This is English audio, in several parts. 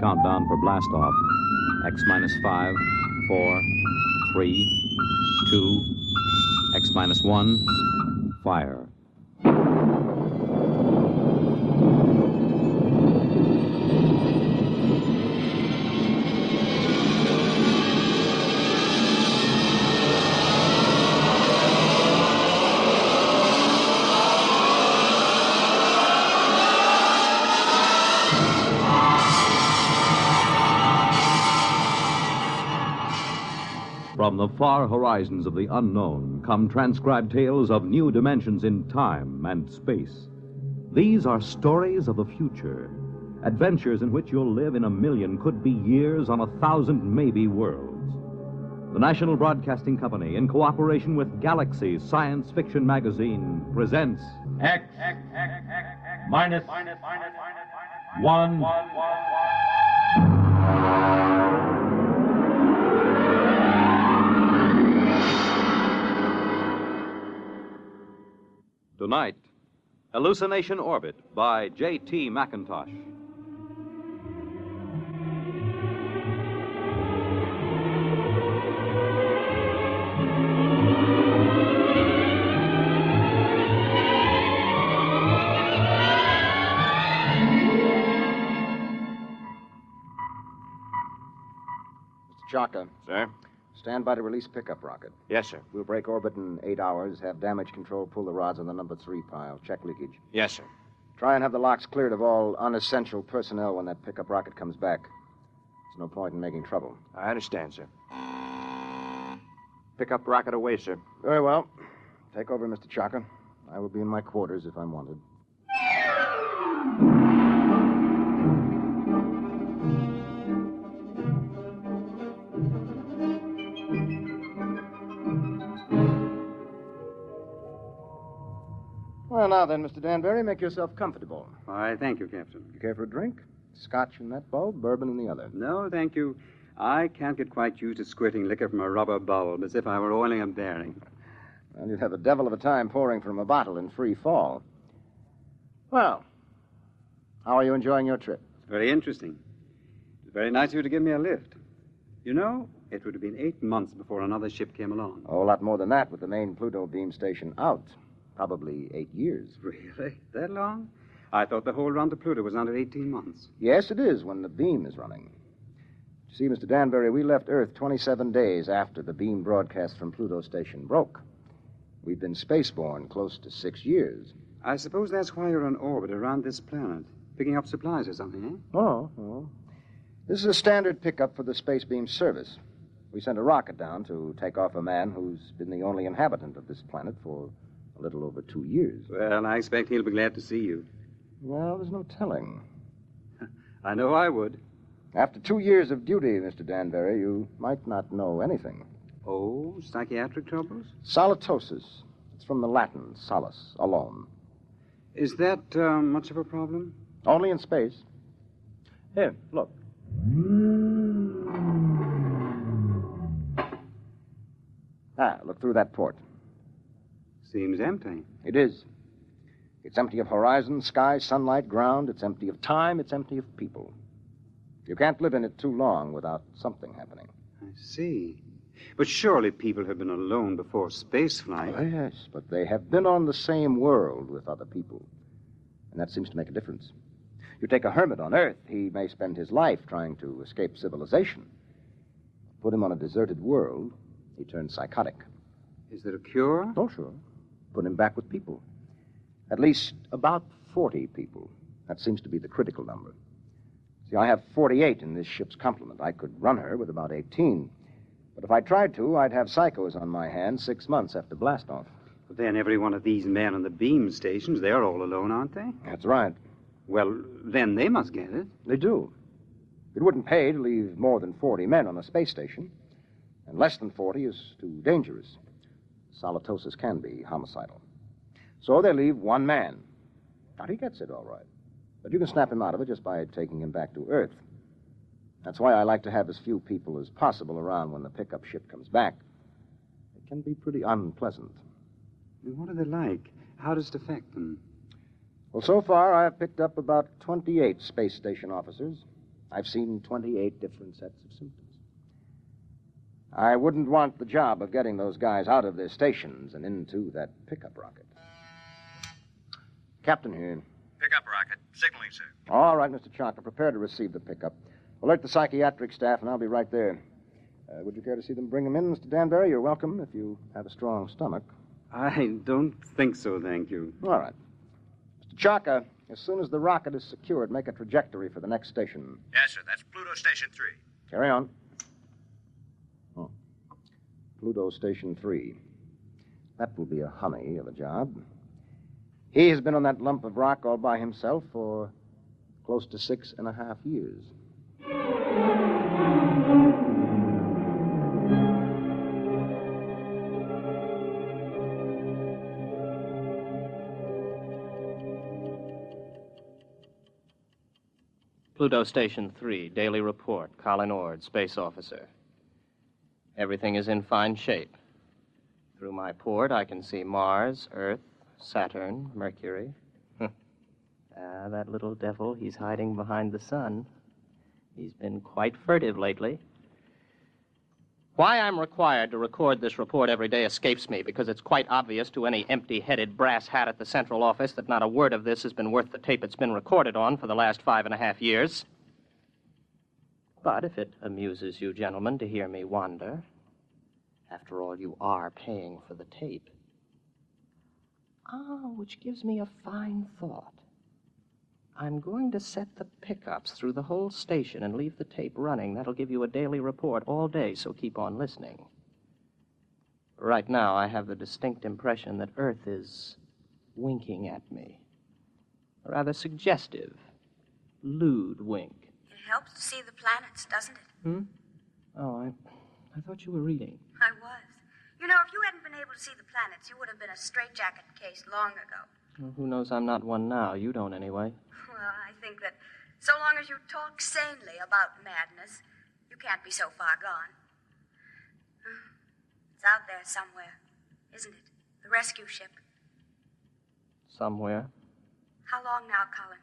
Countdown for blastoff. X minus 5, 4, 3, 2, X minus 1, fire. From the far horizons of the unknown come transcribed tales of new dimensions in time and space. These are stories of the future, adventures in which you'll live in a million, could be years, on 1,000 maybe worlds. The National Broadcasting Company, in cooperation with Galaxy Science Fiction Magazine, presents X minus 1. Tonight, Hallucination Orbit by J.T. McIntosh. Mr. Chaka. Sir? Stand by to release pickup rocket. Yes, sir. We'll break orbit in 8 hours, have damage control pull the rods on the number 3 pile. Check leakage. Yes, sir. Try and have the locks cleared of all unessential personnel when that pickup rocket comes back. There's no point in making trouble. I understand, sir. Pick up rocket away, sir. Very well. Take over, Mr. Chaka. I will be in my quarters if I'm wanted. Well, now then, Mr. Danbury, make yourself comfortable. Why, thank you, Captain. You care for a drink? Scotch in that bulb, bourbon in the other. No, thank you. I can't get quite used to squirting liquor from a rubber bulb as if I were oiling a bearing. Well, you'd have a devil of a time pouring from a bottle in free fall. Well, how are you enjoying your trip? It's very interesting. It's very nice of you to give me a lift. You know, it would have been 8 months before another ship came along. Oh, a lot more than that with the main Pluto beam station out. Probably 8 years. Really? That long? I thought the whole run to Pluto was under 18 months. Yes, it is when the beam is running. You see, Mr. Danbury, we left Earth 27 days after the beam broadcast from Pluto station broke. We've been spaceborne close to 6 years. I suppose that's why you're on orbit around this planet, picking up supplies or something, eh? Oh. This is a standard pickup for the space beam service. We sent a rocket down to take off a man who's been the only inhabitant of this planet for a little over 2 years. Well, I expect he'll be glad to see you. Well, there's no telling. I know I would. After 2 years of duty, Mr. Danbury, you might not know anything. Oh, psychiatric troubles? Solitosis. It's from the Latin, solus, alone. Is that much of a problem? Only in space. Here, look. Look through that port. Seems empty. It is. It's empty of horizon, sky, sunlight, ground. It's empty of time. It's empty of people. You can't live in it too long without something happening. I see. But surely people have been alone before spaceflight. Oh, yes, but they have been on the same world with other people. And that seems to make a difference. You take a hermit on Earth, he may spend his life trying to escape civilization. Put him on a deserted world, he turns psychotic. Is there a cure? Oh, sure. Put him back with people. At least about 40 people. That seems to be the critical number. See, I have 48 in this ship's complement. I could run her with about 18. But if I tried to, I'd have psychos on my hands 6 months after blastoff. But then every one of these men on the beam stations, they're all alone, aren't they? That's right. Well, then they must get it. They do. It wouldn't pay to leave more than 40 men on a space station. And less than 40 is too dangerous. Solitosis can be homicidal. So they leave one man. Now, he gets it all right. But you can snap him out of it just by taking him back to Earth. That's why I like to have as few people as possible around when the pickup ship comes back. It can be pretty unpleasant. What are they like? How does it affect them? Well, so far, I've picked up about 28 space station officers, I've seen 28 different sets of symptoms. I wouldn't want the job of getting those guys out of their stations and into that pickup rocket. Captain here. Pickup rocket. Signaling, sir. All right, Mr. Chalker. Prepare to receive the pickup. Alert the psychiatric staff, and I'll be right there. Would you care to see them bring him in, Mr. Danbury? You're welcome if you have a strong stomach. I don't think so, thank you. All right. Mr. Chalker, as soon as the rocket is secured, make a trajectory for the next station. Yes, sir. That's Pluto Station 3. Carry on. Oh. Pluto Station 3. That will be a honey of a job. He has been on that lump of rock all by himself for close to 6.5 years. Pluto Station 3, Daily Report. Colin Ord, Space Officer. Everything is in fine shape. Through my port, I can see Mars, Earth, Saturn, Mercury. That little devil, he's hiding behind the sun. He's been quite furtive lately. Why I'm required to record this report every day escapes me, because it's quite obvious to any empty-headed brass hat at the central office that not a word of this has been worth the tape it's been recorded on for the last 5.5 years. But if it amuses you gentlemen to hear me wander, after all, you are paying for the tape. Which gives me a fine thought. I'm going to set the pickups through the whole station and leave the tape running. That'll give you a daily report all day, so keep on listening. Right now, I have the distinct impression that Earth is winking at me. A rather suggestive, lewd wink. It helps to see the planets, doesn't it? Oh, I thought you were reading. I was. You know, if you hadn't been able to see the planets, you would have been a straitjacket case long ago. Well, who knows I'm not one now? You don't, anyway. Well, I think that so long as you talk sanely about madness, you can't be so far gone. It's out there somewhere, isn't it? The rescue ship. Somewhere. How long now, Colin?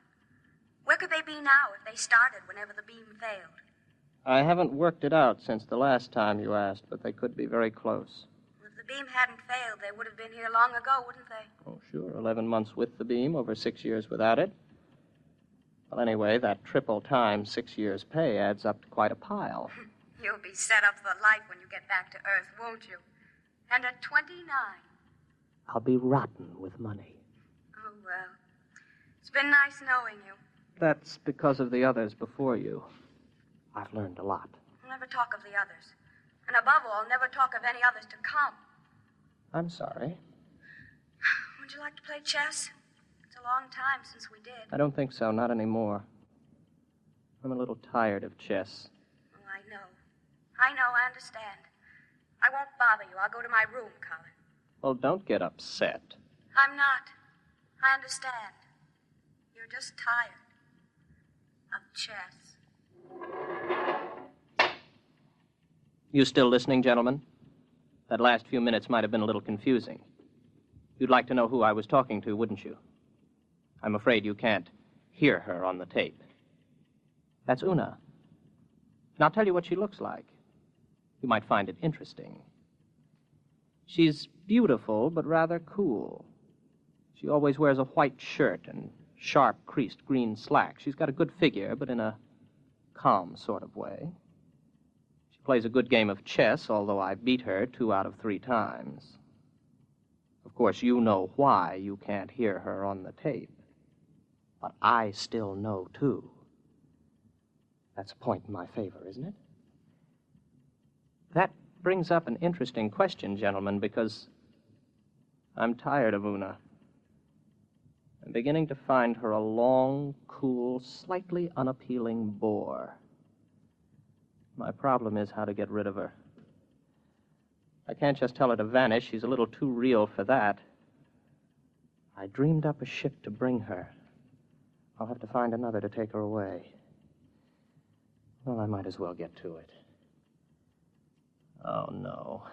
Where could they be now if they started whenever the beam failed? I haven't worked it out since the last time you asked, but they could be very close. Well, if the beam hadn't failed, they would have been here long ago, wouldn't they? Oh, sure. 11 months with the beam, over 6 years without it. Well, anyway, that triple times 6 years' pay adds up to quite a pile. You'll be set up for life when you get back to Earth, won't you? And at 29. I'll be rotten with money. Oh, well. It's been nice knowing you. That's because of the others before you. I've learned a lot. Never talk of the others. And above all, never talk of any others to come. I'm sorry. Would you like to play chess? It's a long time since we did. I don't think so, not anymore. I'm a little tired of chess. Oh, I know, I understand. I won't bother you. I'll go to my room, Colin. Well, don't get upset. I'm not. I understand. You're just tired of chess. You still listening, gentlemen? That last few minutes might have been a little confusing. You'd like to know who I was talking to, wouldn't you? I'm afraid you can't hear her on the tape. That's Una. And I'll tell you what she looks like. You might find it interesting. She's beautiful, but rather cool. She always wears a white shirt and sharp, creased green slacks. She's got a good figure, but in a calm sort of way. She plays a good game of chess, although I beat her 2 out of 3 times. Of course, you know why you can't hear her on the tape. But I still know, too. That's a point in my favor, isn't it? That brings up an interesting question, gentlemen, because I'm tired of Una. I'm beginning to find her a long, cool, slightly unappealing bore. My problem is how to get rid of her. I can't just tell her to vanish. She's a little too real for that. I dreamed up a ship to bring her. I'll have to find another to take her away. Well, I might as well get to it. Oh, no.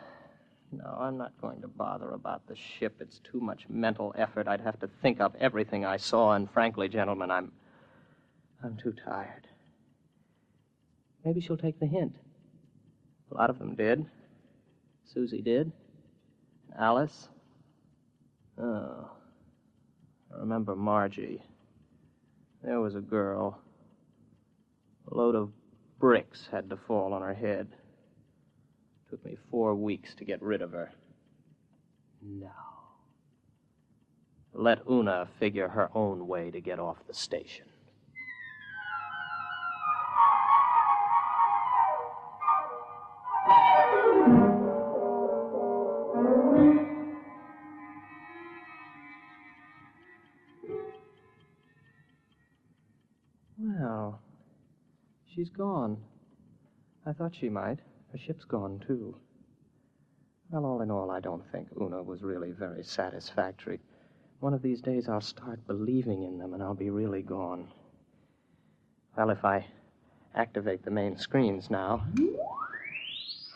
No, I'm not going to bother about the ship. It's too much mental effort. I'd have to think up everything I saw, and frankly, gentlemen, I'm too tired. Maybe she'll take the hint. A lot of them did. Susie did. Alice. Oh. I remember Margie. There was a girl. A load of bricks had to fall on her head. Took me 4 weeks to get rid of her. No. Let Una figure her own way to get off the station. Well, she's gone. I thought she might. Her ship's gone, too. Well, all in all, I don't think Una was really very satisfactory. One of these days I'll start believing in them, and I'll be really gone. Well, if I activate the main screens now,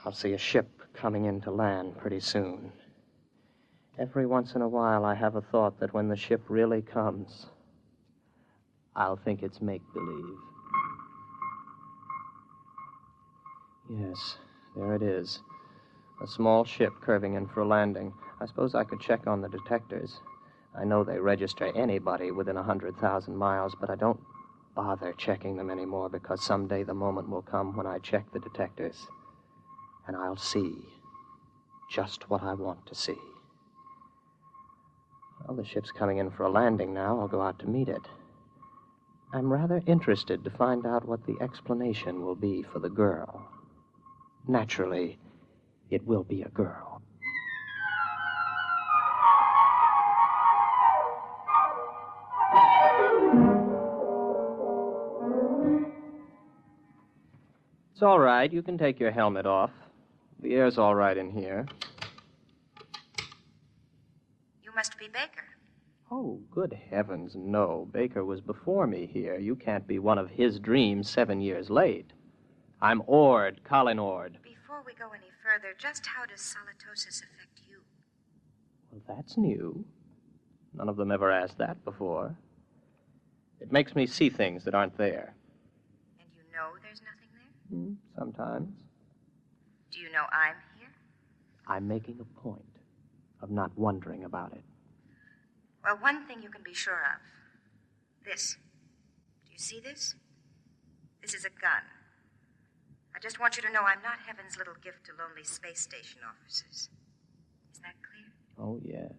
I'll see a ship coming into land pretty soon. Every once in a while, I have a thought that when the ship really comes, I'll think it's make-believe. Yes, there it is. A small ship curving in for a landing. I suppose I could check on the detectors. I know they register anybody within 100,000 miles, but I don't bother checking them anymore because someday the moment will come when I check the detectors, and I'll see just what I want to see. Well, the ship's coming in for a landing now. I'll go out to meet it. I'm rather interested to find out what the explanation will be for the girl. Naturally, it will be a girl. It's all right. You can take your helmet off. The air's all right in here. You must be Baker. Oh, good heavens, no. Baker was before me here. You can't be one of his dreams 7 years late. I'm Ord, Colin Ord. Before we go any further, just how does solitosis affect you? Well, that's new. None of them ever asked that before. It makes me see things that aren't there. And you know there's nothing there? Sometimes. Do you know I'm here? I'm making a point of not wondering about it. Well, one thing you can be sure of. This. Do you see this? This is a gun. I just want you to know I'm not heaven's little gift to lonely space station officers. Is that clear? Oh, yes.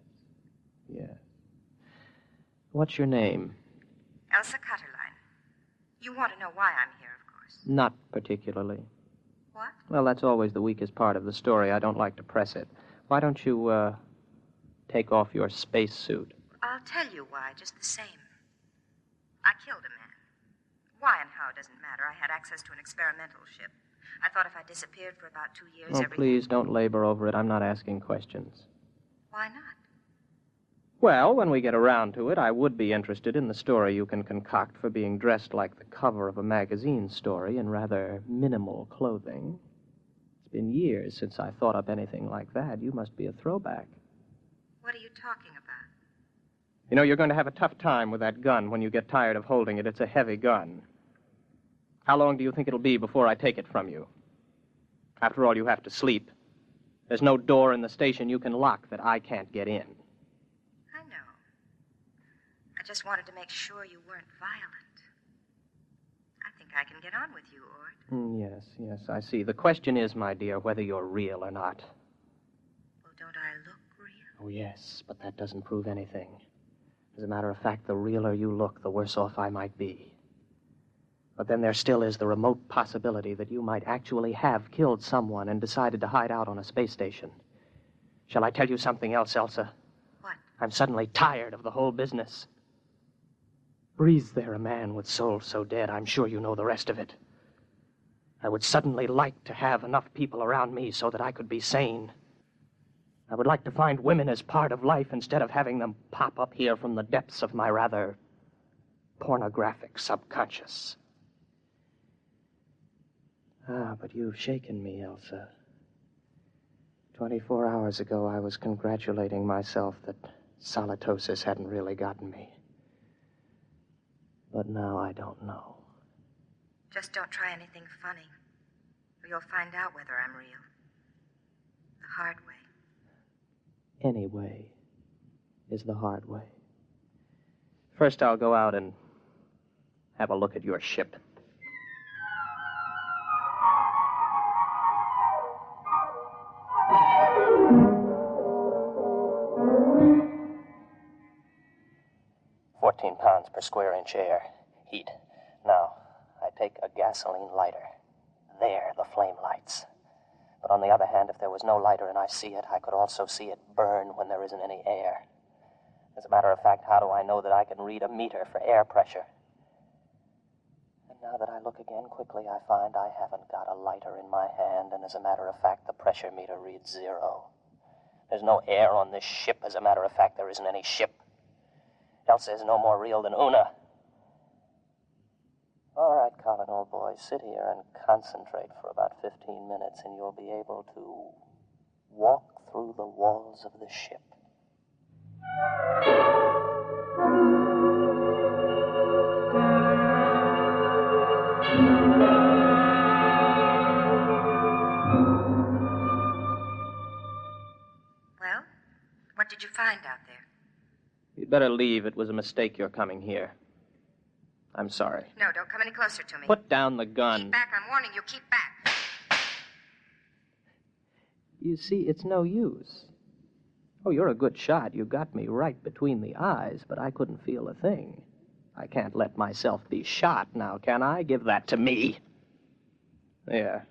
Yes. What's your name? Elsa Cutterline. You want to know why I'm here, of course. Not particularly. What? Well, that's always the weakest part of the story. I don't like to press it. Why don't you, take off your spacesuit? I'll tell you why, just the same. I killed a man. Why and how doesn't matter. I had access to an experimental ship. I thought if I disappeared for about 2 years, Oh, please don't labor over it. I'm not asking questions. Why not? Well, when we get around to it, I would be interested in the story you can concoct for being dressed like the cover of a magazine story in rather minimal clothing. It's been years since I thought up anything like that. You must be a throwback. What are you talking about? You know, you're going to have a tough time with that gun when you get tired of holding it. It's a heavy gun. How long do you think it'll be before I take it from you? After all, you have to sleep. There's no door in the station you can lock that I can't get in. I know. I just wanted to make sure you weren't violent. I think I can get on with you, Ord. Yes, I see. The question is, my dear, whether you're real or not. Well, don't I look real? Oh, yes, but that doesn't prove anything. As a matter of fact, the realer you look, the worse off I might be. But then there still is the remote possibility that you might actually have killed someone and decided to hide out on a space station. Shall I tell you something else, Elsa? What? I'm suddenly tired of the whole business. Breathes there a man with soul so dead, I'm sure you know the rest of it. I would suddenly like to have enough people around me so that I could be sane. I would like to find women as part of life instead of having them pop up here from the depths of my rather pornographic subconscious. But you've shaken me, Elsa. 24 hours ago, I was congratulating myself that solitosis hadn't really gotten me. But now I don't know. Just don't try anything funny, or you'll find out whether I'm real. The hard way. Any way is the hard way. First, I'll go out and have a look at your ship. £14 per square inch air. Heat. Now, I take a gasoline lighter. There, the flame lights. But on the other hand, if there was no lighter and I see it, I could also see it burn when there isn't any air. As a matter of fact, how do I know that I can read a meter for air pressure? And now that I look again quickly, I find I haven't got a lighter in my hand, and as a matter of fact, the pressure meter reads 0. There's no air on this ship. As a matter of fact, there isn't any ship. Elsa is no more real than Una. All right, Colin, old boy, sit here and concentrate for about 15 minutes, and you'll be able to walk through the walls of the ship. Well, what did you find out there? You'd better leave. It was a mistake your coming here. I'm sorry. No, don't come any closer to me. Put down the gun. Keep back. I'm warning you. Keep back. You see, it's no use. Oh, you're a good shot. You got me right between the eyes, but I couldn't feel a thing. I can't let myself be shot now, can I? Give that to me. There.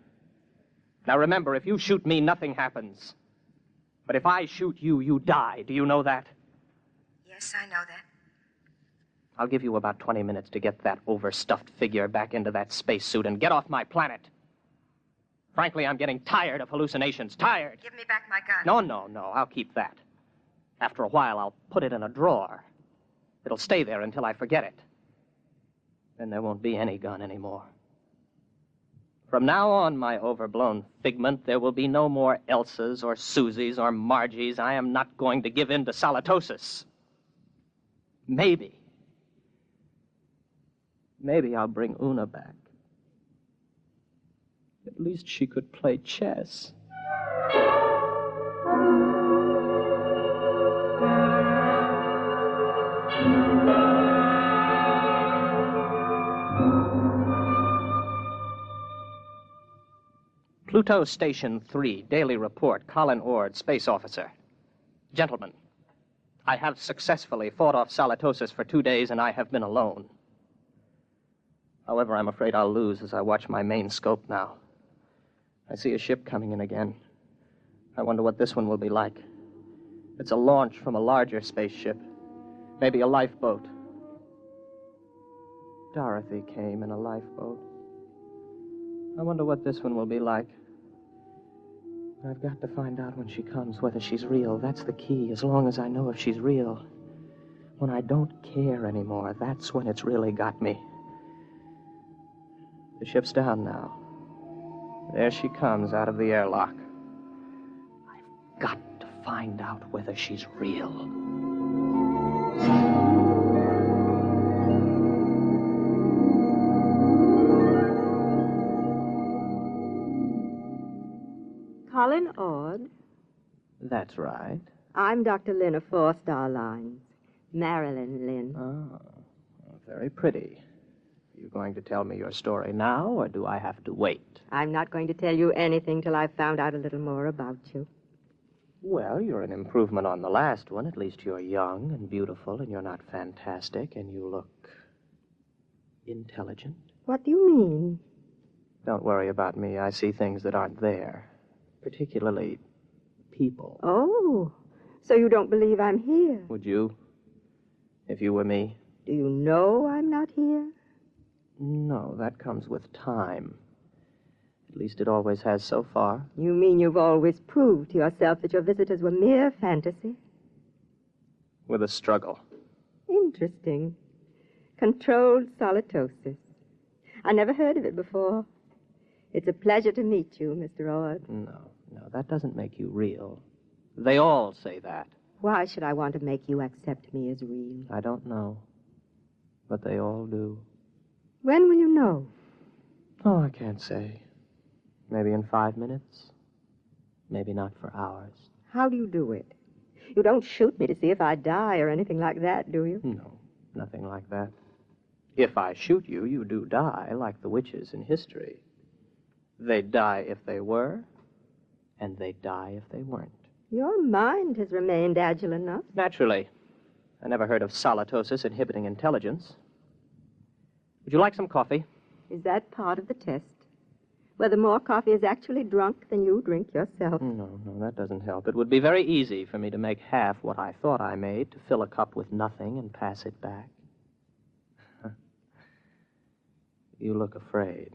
Now remember, if you shoot me, nothing happens. But if I shoot you, you die. Do you know that? Yes, I know that. I'll give you about 20 minutes to get that overstuffed figure back into that spacesuit and get off my planet. Frankly, I'm getting tired of hallucinations. Tired. Give me back my gun. No. I'll keep that. After a while, I'll put it in a drawer. It'll stay there until I forget it. Then there won't be any gun anymore. From now on, my overblown figment, there will be no more Elsas or Susies or Margies. I am not going to give in to solitosis. Maybe I'll bring Una back. At least she could play chess. Pluto Station 3, Daily Report, Colin Ord, Space Officer. Gentlemen, I have successfully fought off solitosis for 2 days, and I have been alone. However, I'm afraid I'll lose as I watch my main scope now. I see a ship coming in again. I wonder what this one will be like. It's a launch from a larger spaceship. Maybe a lifeboat. Dorothy came in a lifeboat. I wonder what this one will be like. I've got to find out when she comes whether she's real. That's the key, as long as I know if she's real. When I don't care anymore, that's when it's really got me. The ship's down now. There she comes out of the airlock. I've got to find out whether she's real. Colin Ord. That's right. I'm Dr. Lynn of 4 Star Lines. Marilyn Lynn. Oh, very pretty. Are you going to tell me your story now, or do I have to wait? I'm not going to tell you anything till I've found out a little more about you. Well, you're an improvement on the last one. At least you're young and beautiful, and you're not fantastic, and you look intelligent. What do you mean? Don't worry about me. I see things that aren't there. Particularly people. Oh, so you don't believe I'm here? Would you? If you were me? Do you know I'm not here? No, that comes with time. At least it always has so far. You mean you've always proved to yourself that your visitors were mere fantasy? With a struggle. Interesting. Controlled solitosis. I never heard of it before. It's a pleasure to meet you, Mr. Ord. No, that doesn't make you real. They all say that. Why should I want to make you accept me as real? I don't know. But they all do. When will you know? Oh, I can't say. Maybe in 5 minutes. Maybe not for hours. How do you do it? You don't shoot me to see if I die or anything like that, do you? No, nothing like that. If I shoot you, you do die, like the witches in history. They'd die if they were, and they'd die if they weren't. Your mind has remained agile enough. Naturally. I never heard of solitosis inhibiting intelligence. Would you like some coffee? Is that part of the test? Whether more coffee is actually drunk than you drink yourself? No, that doesn't help. It would be very easy for me to make half what I thought I made, to fill a cup with nothing and pass it back. You look afraid.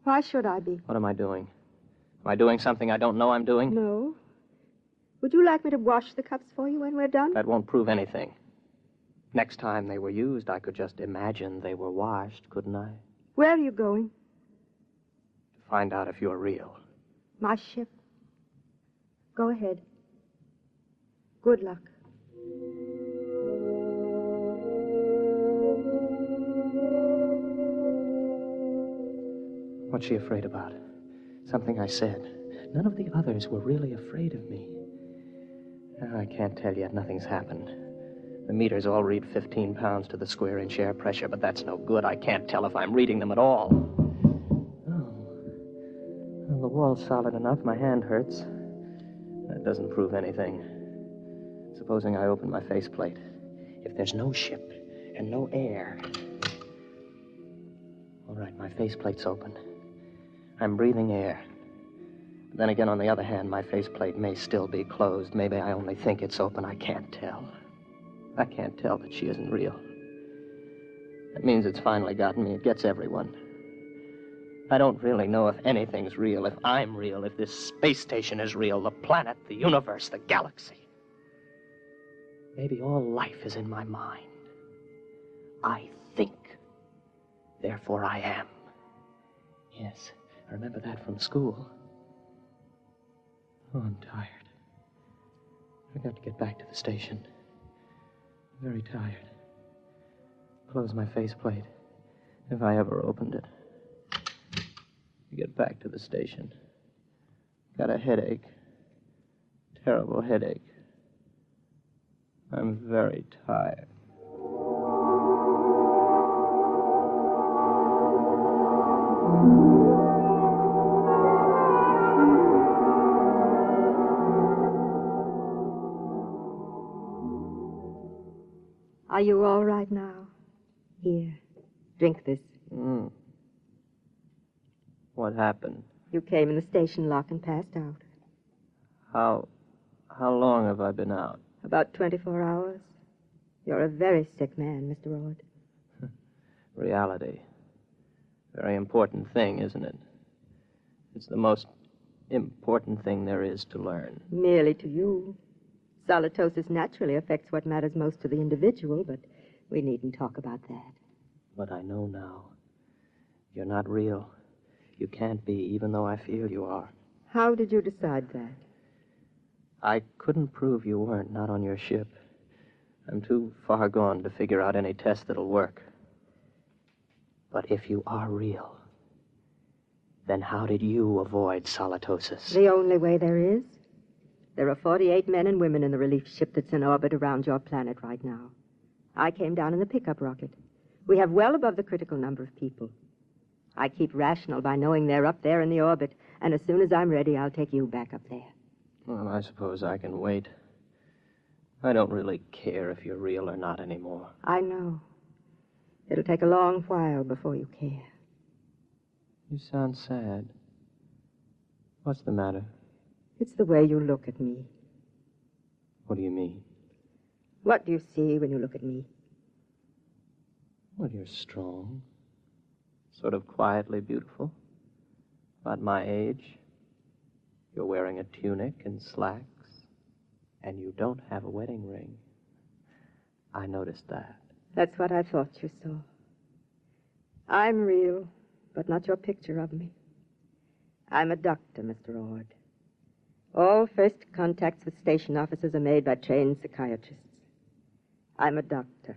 Why should I be? What am I doing? Am I doing something I don't know I'm doing? No. Would you like me to wash the cups for you when we're done? That won't prove anything. Next time they were used, I could just imagine they were washed, couldn't I? Where are you going? To find out if you're real. My ship. Go ahead. Good luck. What's she afraid about? Something I said. None of the others were really afraid of me. I can't tell yet. Nothing's happened. The meters all read 15 pounds to the square inch air pressure, but that's no good. I can't tell if I'm reading them at all. Oh. Well, the wall's solid enough. My hand hurts. That doesn't prove anything. Supposing I open my faceplate. If there's no ship and no air... All right, my faceplate's open. I'm breathing air. But then again, on the other hand, my faceplate may still be closed. Maybe I only think it's open. I can't tell. I can't tell that she isn't real. That means it's finally gotten me. It gets everyone. I don't really know if anything's real, if I'm real, if this space station is real, the planet, the universe, the galaxy. Maybe all life is in my mind. I think. Therefore I am. Yes, I remember that from school. Oh, I'm tired. I got to get back to the station. I'm very tired. Close my faceplate, if I ever opened it. Get back to the station. Got a headache. Terrible headache. I'm very tired. Are you all right now? Here, drink this. What happened? You came in the station lock and passed out. How long have I been out? About 24 hours. You're a very sick man, Mr. Ord. Reality. Very important thing, isn't it? It's the most important thing there is to learn. Merely to you. Solitosis naturally affects what matters most to the individual, but we needn't talk about that. But I know now. You're not real. You can't be, even though I feel you are. How did you decide that? I couldn't prove you weren't, not on your ship. I'm too far gone to figure out any test that'll work. But if you are real, then how did you avoid solitosis? The only way there is. There are 48 men and women in the relief ship that's in orbit around your planet right now. I came down in the pickup rocket. We have well above the critical number of people. I keep rational by knowing they're up there in the orbit, and as soon as I'm ready, I'll take you back up there. Well, I suppose I can wait. I don't really care if you're real or not anymore. I know. It'll take a long while before you care. You sound sad. What's the matter? It's the way you look at me. What do you mean? What do you see when you look at me? Well, you're strong. Sort of quietly beautiful. About my age. You're wearing a tunic and slacks. And you don't have a wedding ring. I noticed that. That's what I thought you saw. I'm real, but not your picture of me. I'm a doctor, Mr. Ord. All first contacts with station officers are made by trained psychiatrists. I'm a doctor.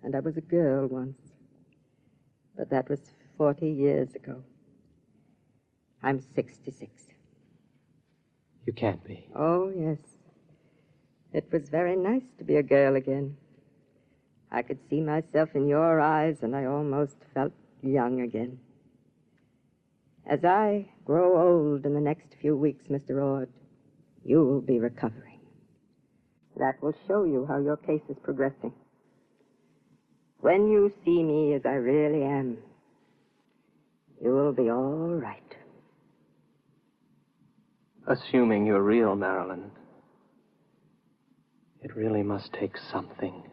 And I was a girl once. But that was 40 years ago. I'm 66. You can't be. Oh, yes. It was very nice to be a girl again. I could see myself in your eyes, and I almost felt young again. As I grow old in the next few weeks, Mr. Ord, you will be recovering. That will show you how your case is progressing. When you see me as I really am, you will be all right. Assuming you're real, Marilyn, it really must take something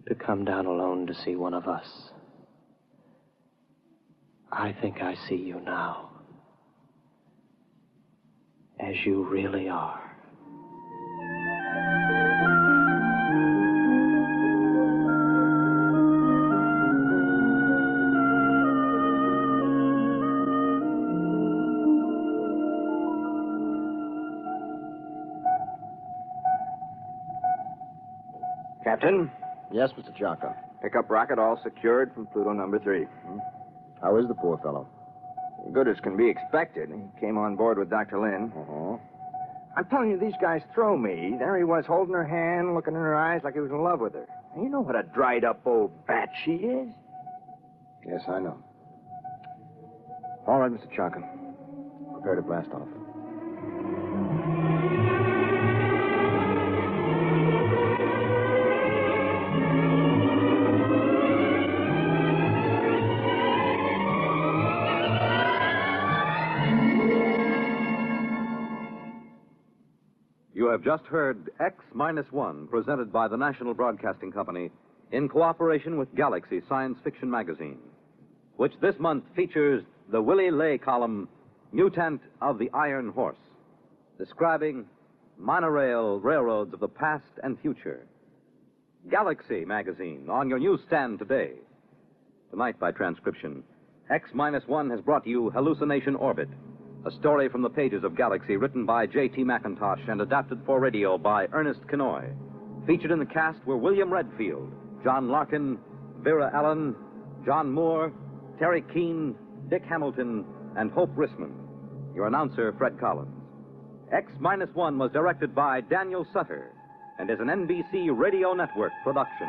to come down alone to see one of us. I think I see you now, as you really are. Captain, Yes, Mr. Jocko. pickup rocket all secured from Pluto number 3. How is the poor fellow? Good as can be expected. He came on board with Dr. Lynn. Uh-huh. I'm telling you, these guys throw me. There he was, holding her hand, looking in her eyes like he was in love with her. And you know what a dried-up old bat she is? Yes, I know. All right, Mr. Jocko. Prepare to blast off. You have just heard X-1, presented by the National Broadcasting Company in cooperation with Galaxy Science Fiction Magazine, which this month features the Willie Lay column, Mutant of the Iron Horse, describing monorail railroads of the past and future. Galaxy Magazine on your newsstand today. Tonight, by transcription, X-1 has brought you Hallucination Orbit, a story from the pages of Galaxy written by J.T. McIntosh and adapted for radio by Ernest Kenoy. Featured in the cast were William Redfield, John Larkin, Vera Allen, John Moore, Terry Keane, Dick Hamilton, and Hope Risman. Your announcer, Fred Collins. X-1 was directed by Daniel Sutter and is an NBC Radio Network production.